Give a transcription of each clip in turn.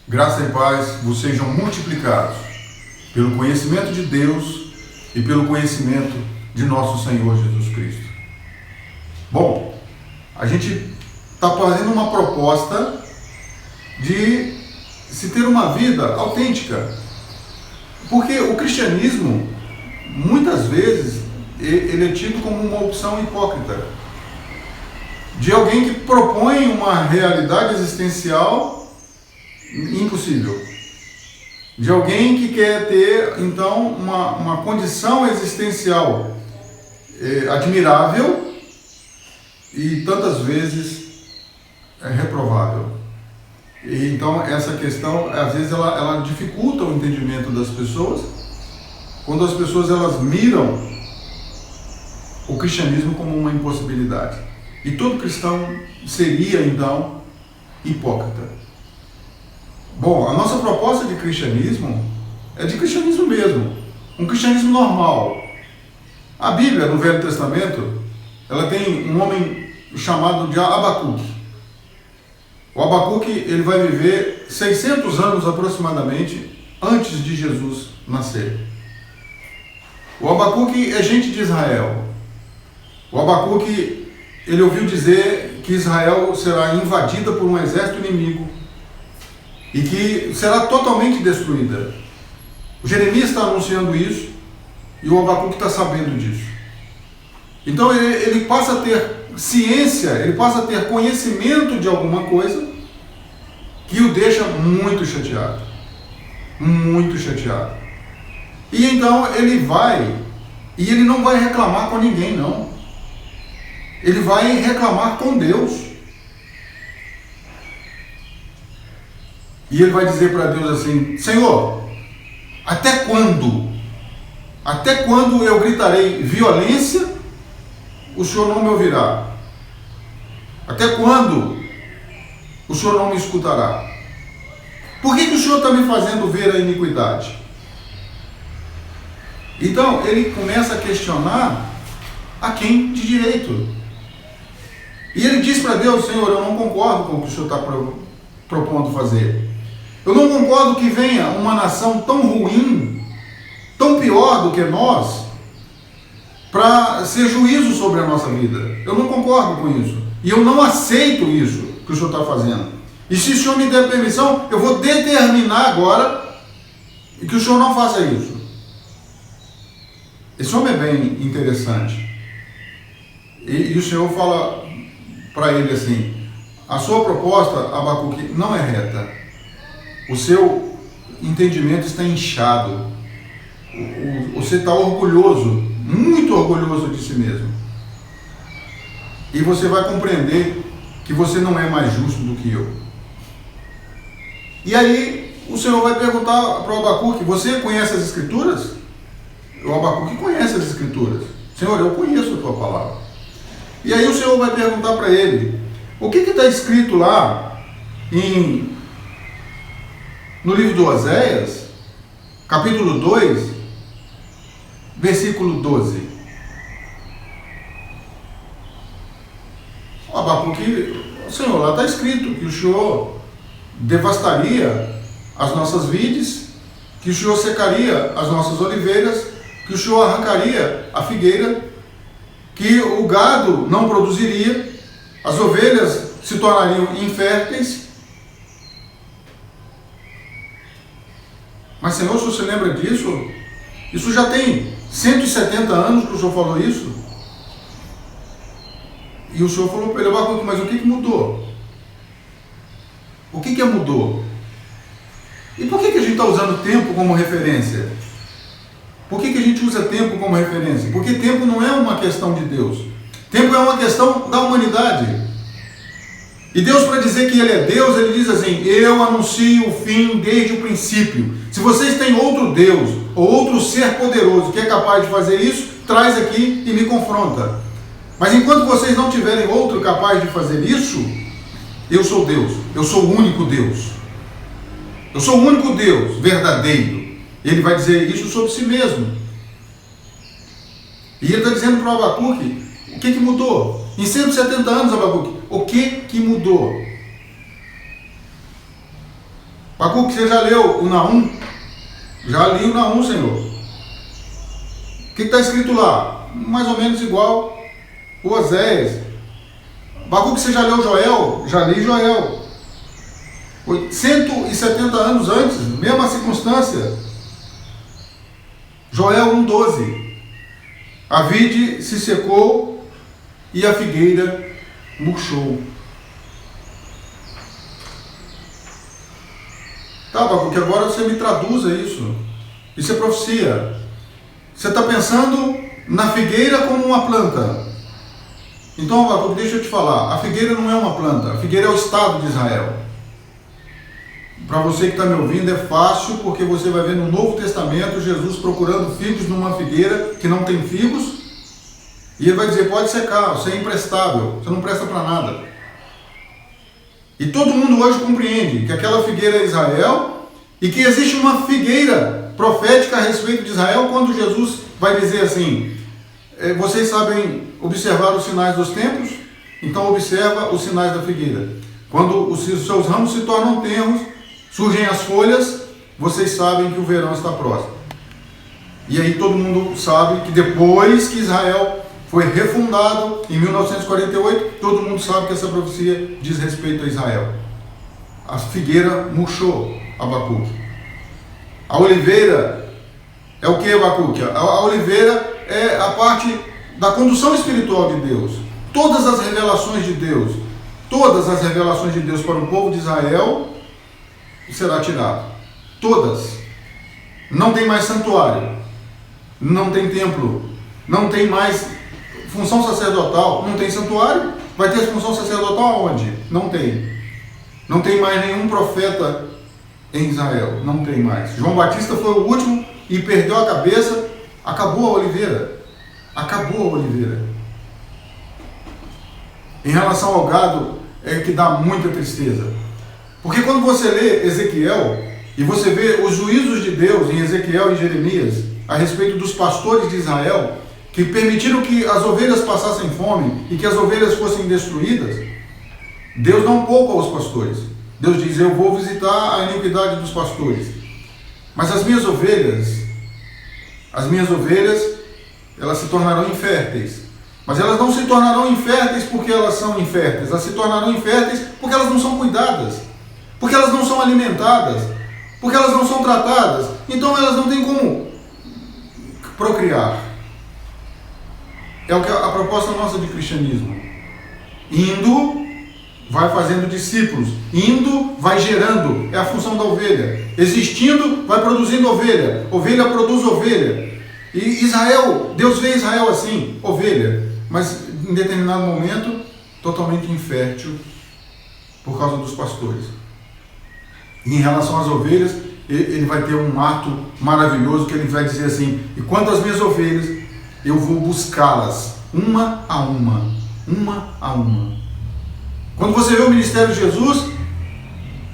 Graça e paz vos sejam multiplicados pelo conhecimento de Deus e pelo conhecimento de nosso Senhor Jesus Cristo. Bom, a gente está fazendo uma proposta de se ter uma vida autêntica, porque o cristianismo, muitas vezes, ele é tido como uma opção hipócrita, de alguém que propõe uma realidade existencial impossível, de alguém que quer ter, então, uma condição existencial admirável e tantas vezes reprovável. E, então, essa questão, às vezes, ela dificulta o entendimento das pessoas, quando as pessoas elas miram o cristianismo como uma impossibilidade. E todo cristão seria, então, hipócrita. Bom, a nossa proposta de cristianismo é de cristianismo mesmo, um cristianismo normal. A Bíblia, no Velho Testamento, ela tem um homem chamado de Abacuque. O Abacuque, ele vai viver 600 anos aproximadamente antes de Jesus nascer. O Abacuque é gente de Israel. O Abacuque, ele ouviu dizer que Israel será invadida por um exército inimigo e que será totalmente destruída. O Jeremias está anunciando isso e o Abacuque está sabendo disso. Então ele passa a ter ciência, ele passa a ter conhecimento de alguma coisa que o deixa muito chateado. Muito chateado. E então ele vai, e ele não vai reclamar com ninguém, não. Ele vai reclamar com Deus. E ele vai dizer para Deus assim: Senhor, até quando? Até quando eu gritarei violência, o Senhor não me ouvirá? Até quando o Senhor não me escutará? Por que o Senhor está me fazendo ver a iniquidade? Então ele começa a questionar a quem de direito. E ele diz para Deus: Senhor, eu não concordo com o que o Senhor está propondo fazer. Eu não concordo que venha uma nação tão ruim, tão pior do que nós, para ser juízo sobre a nossa vida. Eu não concordo com isso. E eu não aceito isso que o Senhor está fazendo. E se o Senhor me der permissão, eu vou determinar agora que o Senhor não faça isso. Esse homem é bem interessante. E o Senhor fala para ele assim: a sua proposta, Abacuque, não é reta. O seu entendimento está inchado. Você está orgulhoso, muito orgulhoso de si mesmo. E você vai compreender que você não é mais justo do que eu. E aí o Senhor vai perguntar para o Abacuque: você conhece as Escrituras? O Abacuque conhece as Escrituras. Senhor, eu conheço a tua palavra. E aí o Senhor vai perguntar para ele: o que está escrito lá no livro de Oséias, capítulo 2, versículo 12. O Abacuque: Senhor, lá está escrito que o Senhor devastaria as nossas vides, que o Senhor secaria as nossas oliveiras, que o Senhor arrancaria a figueira, que o gado não produziria, as ovelhas se tornariam inférteis. Mas, Senhor, se você lembra disso, isso já tem 170 anos que o Senhor falou isso. E o Senhor falou para ele: Abacuque, mas o que mudou? O que mudou? E por que a gente está usando tempo como referência? Por que a gente usa tempo como referência? Porque tempo não é uma questão de Deus. Tempo é uma questão da humanidade. E Deus, para dizer que Ele é Deus, Ele diz assim: eu anuncio o fim desde o princípio. Se vocês têm outro Deus, ou outro ser poderoso que é capaz de fazer isso, traz aqui e me confronta. Mas enquanto vocês não tiverem outro capaz de fazer isso, eu sou Deus. Eu sou o único Deus. Eu sou o único Deus verdadeiro. Ele vai dizer isso sobre si mesmo. E ele está dizendo para o Abacuque: o que mudou? Em 170 anos, Abacuque, o que mudou? Abacuque, você já leu o Naum? Já li o Naum, Senhor. O que está escrito lá? Mais ou menos igual o Oséias. Abacuque, você já leu Joel? Já li Joel. 170 anos antes, mesma circunstância. Joel 1,12. A vide se secou e a figueira murchou. Tá, Abacuque, agora você me traduza isso. Isso é profecia. Você está pensando na figueira como uma planta. Então, Abacuque, deixa eu te falar. A figueira não é uma planta. A figueira é o Estado de Israel. Para você que está me ouvindo, é fácil, porque você vai ver no Novo Testamento Jesus procurando figos numa figueira que não tem figos. E ele vai dizer, pode secar, você é imprestável, você não presta para nada. E todo mundo hoje compreende que aquela figueira é Israel e que existe uma figueira profética a respeito de Israel quando Jesus vai dizer assim, vocês sabem observar os sinais dos tempos? Então observa os sinais da figueira. Quando os seus ramos se tornam tenros, surgem as folhas, vocês sabem que o verão está próximo. E aí todo mundo sabe que depois que Israel foi refundado em 1948, todo mundo sabe que essa profecia diz respeito a Israel. A figueira murchou, Abacuque. A oliveira é o que, Abacuque? A oliveira é a parte da condução espiritual de Deus. Todas as revelações de Deus para o povo de Israel será tirado. Todas. Não tem mais santuário, não tem templo, não tem mais função sacerdotal, não tem santuário. Vai ter função sacerdotal aonde? Não tem. Não tem mais nenhum profeta em Israel, não tem mais. João Batista foi o último e perdeu a cabeça, acabou a oliveira. Acabou a oliveira. Em relação ao gado, é que dá muita tristeza. Porque quando você lê Ezequiel, e você vê os juízos de Deus em Ezequiel e Jeremias, a respeito dos pastores de Israel, que permitiram que as ovelhas passassem fome e que as ovelhas fossem destruídas, Deus não poupa os pastores. Deus diz, eu vou visitar a iniquidade dos pastores. Mas as minhas ovelhas, elas se tornarão inférteis. Mas elas não se tornarão inférteis porque elas são inférteis. Elas se tornarão inférteis porque elas não são cuidadas. Porque elas não são alimentadas. Porque elas não são tratadas. Então elas não têm como procriar. É o que a proposta nossa de cristianismo. Indo, vai fazendo discípulos. Indo, vai gerando. É a função da ovelha. Existindo, vai produzindo ovelha. Ovelha produz ovelha. E Israel, Deus vê Israel assim, ovelha. Mas em determinado momento, totalmente infértil por causa dos pastores. E em relação às ovelhas, ele vai ter um ato maravilhoso que ele vai dizer assim, e quanto às minhas ovelhas, eu vou buscá-las uma a uma, uma a uma. Quando você vê o ministério de Jesus,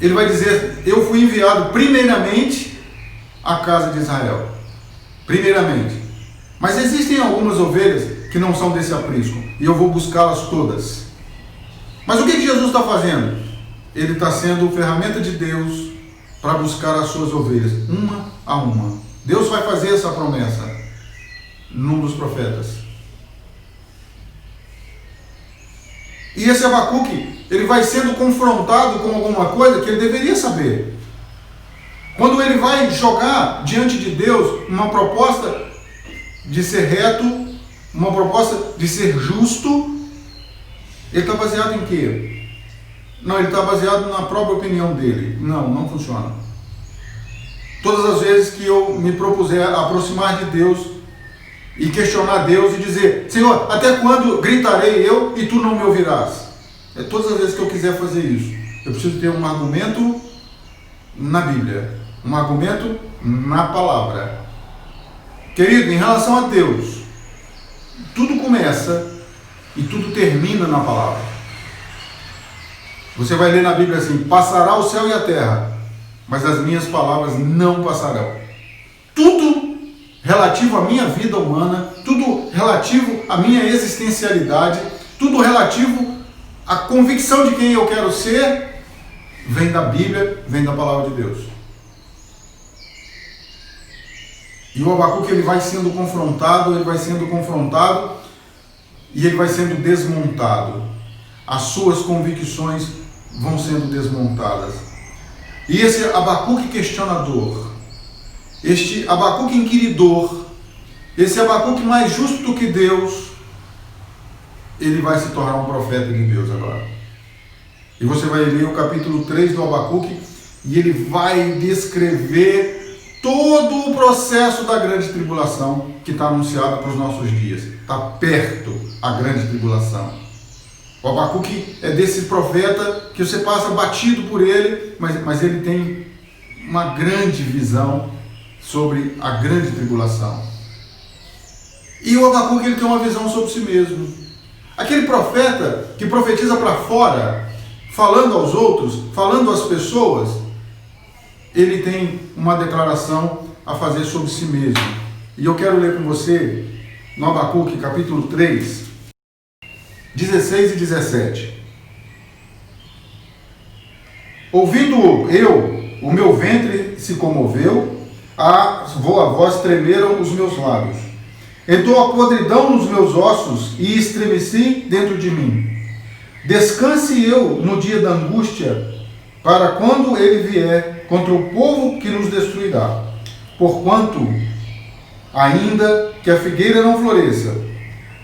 ele vai dizer, eu fui enviado primeiramente à casa de Israel. Primeiramente. Mas existem algumas ovelhas que não são desse aprisco, e eu vou buscá-las todas. Mas o que Jesus está fazendo? Ele está sendo ferramenta de Deus para buscar as suas ovelhas, uma a uma. Deus vai fazer essa promessa num dos profetas. E esse Abacuque, ele vai sendo confrontado com alguma coisa que ele deveria saber. Quando ele vai jogar diante de Deus uma proposta de ser reto, uma proposta de ser justo, ele está baseado em quê? Não, ele está baseado na própria opinião dele. Não, não funciona. Todas as vezes que eu me propuser a aproximar de Deus e questionar Deus e dizer, Senhor, até quando gritarei eu e tu não me ouvirás? Todas as vezes que eu quiser fazer isso, eu preciso ter um argumento na Bíblia, um argumento na palavra. Querido, em relação a Deus, tudo começa e tudo termina na palavra. Você vai ler na Bíblia assim, passará o céu e a terra, mas as minhas palavras não passarão. Tudo relativo à minha vida humana, tudo relativo à minha existencialidade, tudo relativo à convicção de quem eu quero ser, vem da Bíblia, vem da palavra de Deus. E o Abacuque ele vai sendo confrontado e ele vai sendo desmontado. As suas convicções vão sendo desmontadas. E esse Abacuque questionador, este Abacuque inquiridor, esse Abacuque mais justo do que Deus, ele vai se tornar um profeta de Deus agora. E você vai ler o capítulo 3 do Abacuque e ele vai descrever todo o processo da grande tribulação que está anunciada para os nossos dias. Está perto a grande tribulação. O Abacuque é desse profeta que você passa batido por ele, mas ele tem uma grande visão sobre a grande tribulação. E o Abacuque ele tem uma visão sobre si mesmo. Aquele profeta que profetiza para fora, falando aos outros, falando às pessoas, ele tem uma declaração a fazer sobre si mesmo. E eu quero ler com você no Abacuque, capítulo 3, 16 e 17. Ouvindo eu, o meu ventre se comoveu, a voz tremeram os meus lábios. Entrou a podridão nos meus ossos e estremeci dentro de mim. Descanse eu no dia da angústia, para quando ele vier contra o povo que nos destruirá. Porquanto, ainda que a figueira não floresça,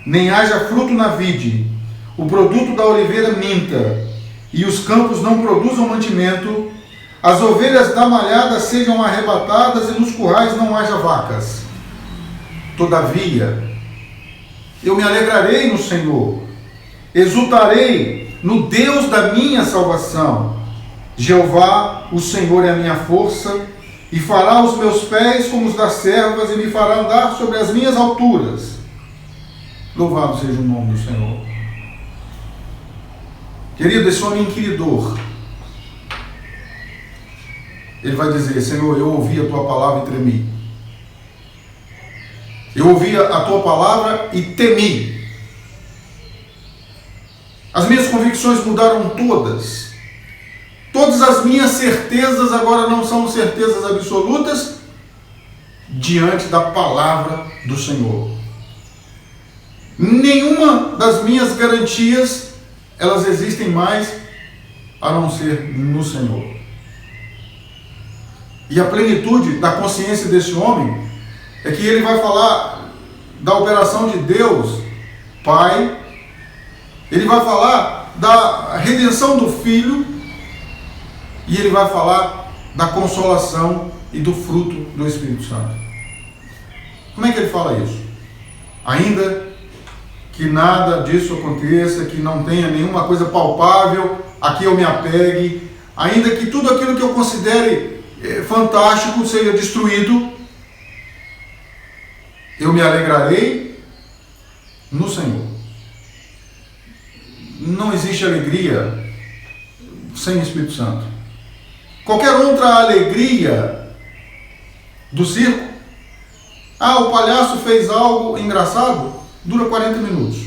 nem haja fruto na vide, o produto da oliveira minta, e os campos não produzam mantimento, as ovelhas da malhada sejam arrebatadas e nos currais não haja vacas. Todavia, eu me alegrarei no Senhor, exultarei no Deus da minha salvação. Jeová, o Senhor é a minha força, e fará os meus pés como os das servas, e me fará andar sobre as minhas alturas. Louvado seja o nome do Senhor. Querido, esse homem inquiridor, ele vai dizer: Senhor, eu ouvi a tua palavra e tremi. Eu ouvi a tua palavra e temi. As minhas convicções mudaram todas. Todas as minhas certezas agora não são certezas absolutas diante da palavra do Senhor. Nenhuma das minhas garantias, elas existem mais a não ser no Senhor. E a plenitude da consciência desse homem é que ele vai falar da operação de Deus, Pai. Ele vai falar da redenção do Filho. E ele vai falar da consolação e do fruto do Espírito Santo. Como é que ele fala isso? Ainda que nada disso aconteça, que não tenha nenhuma coisa palpável a que eu me apegue, ainda que tudo aquilo que eu considere fantástico seja destruído, eu me alegrarei no Senhor. Não existe alegria sem Espírito Santo. Qualquer outra alegria do circo, o palhaço fez algo engraçado, dura 40 minutos.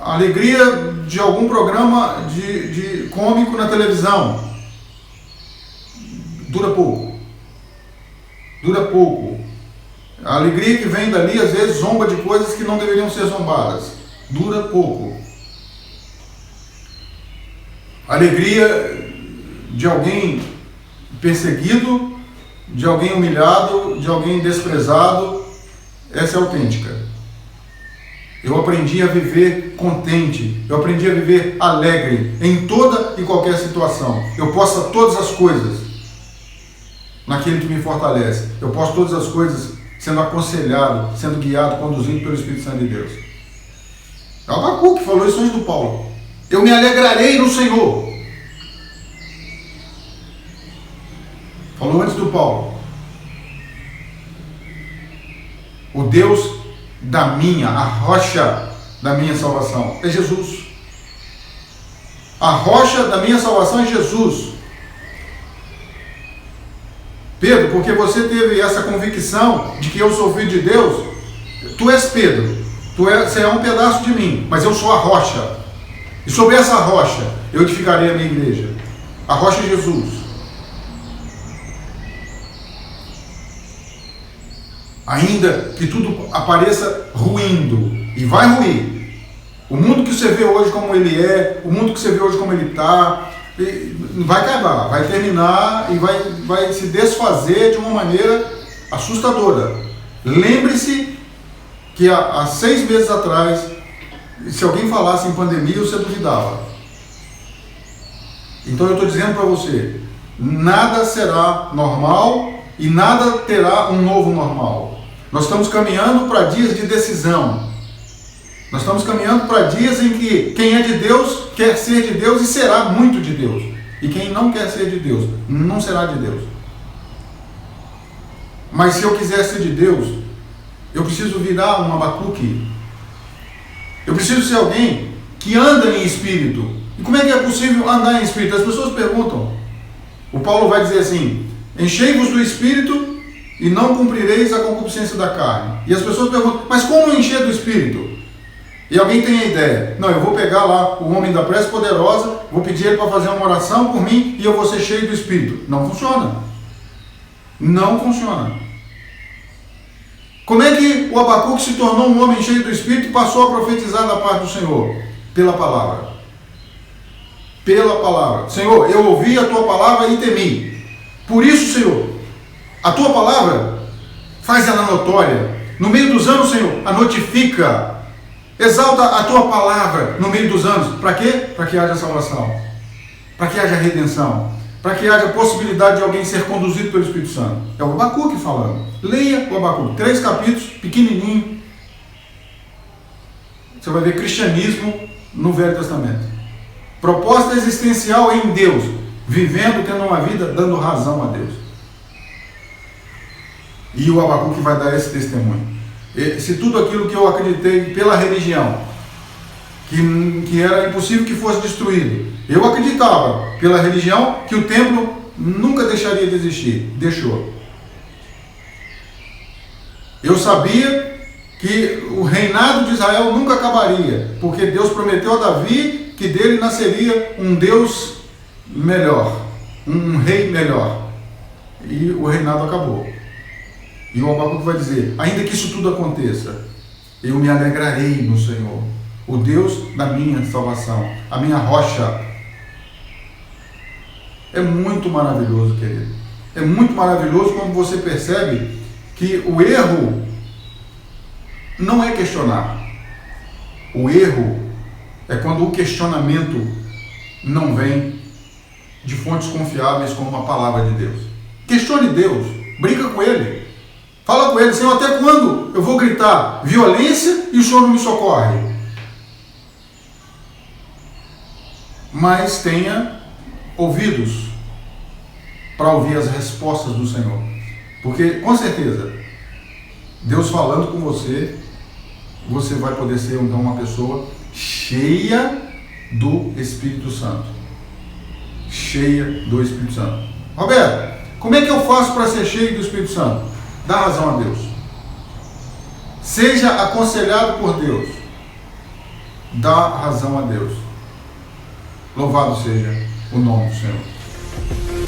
A alegria de algum programa de cômico na televisão, dura pouco. Dura pouco. A alegria que vem dali, às vezes, zomba de coisas que não deveriam ser zombadas. Dura pouco. A alegria de alguém perseguido, de alguém humilhado, de alguém desprezado, essa é autêntica. Eu aprendi a viver contente, eu aprendi a viver alegre em toda e qualquer situação. Eu posso todas as coisas naquele que me fortalece. Eu posso todas as coisas sendo aconselhado, sendo guiado, conduzido pelo Espírito Santo de Deus. É o Abacuque que falou isso antes do Paulo. Eu me alegrarei no Senhor. Falou antes do Paulo. O Deus a rocha da minha salvação é Jesus. A rocha da minha salvação é Jesus. Pedro, porque você teve essa convicção de que eu sou filho de Deus, tu és Pedro. Você é um pedaço de mim, mas eu sou a rocha. E sobre essa rocha eu edificarei a minha igreja. A rocha é Jesus. Ainda que tudo apareça ruindo, e vai ruir, o mundo que você vê hoje como ele é, o mundo que você vê hoje como ele está, vai acabar, vai terminar e vai se desfazer de uma maneira assustadora. Lembre-se que há 6 meses atrás, se alguém falasse em pandemia, você duvidava. Então eu estou dizendo para você, nada será normal e nada terá um novo normal. Nós estamos caminhando para dias de decisão. Nós estamos caminhando para dias em que quem é de Deus quer ser de Deus e será muito de Deus. E quem não quer ser de Deus não será de Deus. Mas se eu quiser ser de Deus, eu preciso virar um Abacuque. Eu preciso ser alguém que anda em espírito. E como é que é possível andar em espírito? As pessoas perguntam. O Paulo vai dizer assim: enchei-vos do espírito e não cumprireis a concupiscência da carne. E as pessoas perguntam: mas como encher do espírito? E alguém tem a ideia: não, eu vou pegar lá o homem da prece poderosa, vou pedir ele para fazer uma oração por mim e eu vou ser cheio do espírito. Não funciona. Não funciona. Como é que o Abacuque se tornou um homem cheio do espírito e passou a profetizar da parte do Senhor? Pela palavra. Pela palavra. Senhor, eu ouvi a tua palavra e temi. Por isso, Senhor, a tua palavra faz ela notória. No meio dos anos, Senhor, a notifica. Exalta a tua palavra no meio dos anos. Para quê? Para que haja salvação. Para que haja redenção. Para que haja possibilidade de alguém ser conduzido pelo Espírito Santo. É o Abacuque falando. Leia o Abacuque. 3 capítulos, pequenininho. Você vai ver cristianismo no Velho Testamento. Proposta existencial em Deus. Vivendo, tendo uma vida, dando razão a Deus. E o Abacuque vai dar esse testemunho. Se tudo aquilo que eu acreditei pela religião, que era impossível que fosse destruído, eu acreditava pela religião que o templo nunca deixaria de existir. Deixou. Eu sabia que o reinado de Israel nunca acabaria, porque Deus prometeu a Davi que dele nasceria um Deus melhor, um rei melhor. E o reinado acabou. E o Abacuque vai dizer: ainda que isso tudo aconteça, eu me alegrarei no Senhor, o Deus da minha salvação, a minha rocha. É muito maravilhoso, querido. É muito maravilhoso quando você percebe que o erro não é questionar. O erro é quando o questionamento não vem de fontes confiáveis como a palavra de Deus. Questione Deus, brinca com Ele. Fala com Ele: Senhor, até quando eu vou gritar violência e o Senhor não me socorre? Mas tenha ouvidos para ouvir as respostas do Senhor. Porque, com certeza, Deus falando com você, você vai poder ser então uma pessoa cheia do Espírito Santo. Cheia do Espírito Santo. Roberto, como é que eu faço para ser cheio do Espírito Santo? Dá razão a Deus. Seja aconselhado por Deus. Dá razão a Deus. Louvado seja o nome do Senhor.